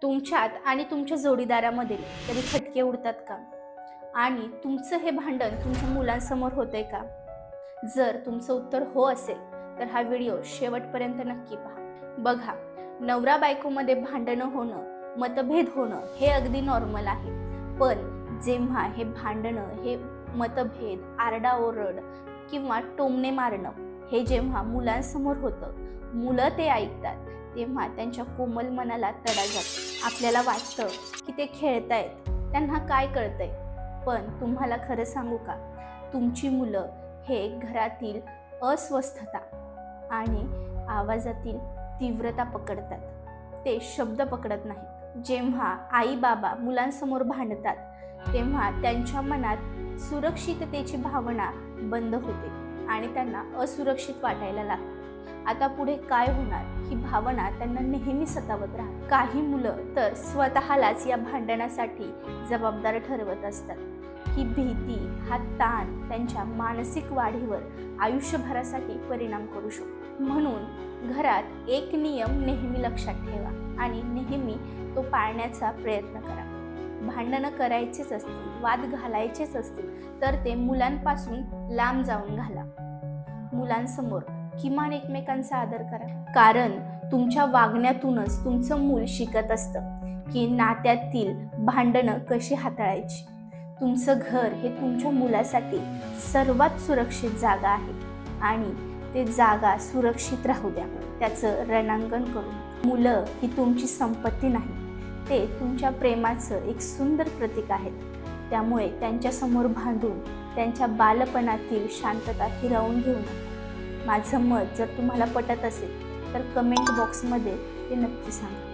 तुमच्यात आणि तुमच्या जोडीदारामध्ये कधी खटके उडतात का? आणि तुमचं हे भांडण तुमच्या मुलांसमोर होतंय का? जर तुमचं उत्तर हो असेल तर हा व्हिडिओ शेवटपर्यंत नक्की पहा. बघा, नवरा बायकोमध्ये भांडणं होणं, मतभेद होणं हे अगदी नॉर्मल आहे. पण जेव्हा हे भांडणं, हे मतभेद, आरडाओरड किंवा टोमणे मारणं हे जेव्हा मुलांसमोर होतं, मुलं ते ऐकतात, तेव्हा त्यांच्या कोमल मनाला तडा जातो. आपल्याला वाटतं की ते खेळतायत, त्यांना काय कळतंय. पण तुम्हाला खरं सांगू का, तुमची मुलं हे घरातील अस्वस्थता आणि आवाजातील तीव्रता पकडतात, ते शब्द पकडत नाहीत. जेव्हा आई बाबा मुलांसमोर भांडतात तेव्हा त्यांच्या मनात सुरक्षिततेची भावना बंद होते आणि त्यांना असुरक्षित वाटायला लागतं. आता पुढे काय होणार ही भावना त्यांना नेहमी सतावत राहते. काही मुलं तर स्वतःलाच या भांडणासाठी जबाबदार ठरवत असतात. ही भीती, हा ताण त्यांच्या मानसिक वाढीवर आयुष्यभरासाठी परिणाम करू शकतो. म्हणून घरात एक नियम नेहमी लक्षात ठेवा आणि नेहमी तो पाळण्याचा प्रयत्न करा. भांडणं करायचेच असतील, वाद घालायचेच असतील तर ते मुलांपासून लांब जाऊन घाला. मुलांसमोर किमान एकमेकांचा आदर करा, कारण तुमच्या वागण्यातूनच तुमचं मूल शिकत असतं की नात्यातील भांडणं कशी हाताळायची. तुमचं घर हे तुमच्या मुलासाठी सर्वात सुरक्षित जागा आहे आणि ते जागा सुरक्षित राहू द्या. त्याचं रणांगण करून. मुलं ही तुमची संपत्ती नाही, ते तुमच्या प्रेमाचं एक सुंदर प्रतीक आहेत. त्यामुळे त्यांच्यासमोर भांडून त्यांच्या बालपणातील शांतता हिरावून घेऊ नका. माझं मत जर तुम्हाला पटत असेल तर कमेंट बॉक्समध्ये ते नक्की सांगा.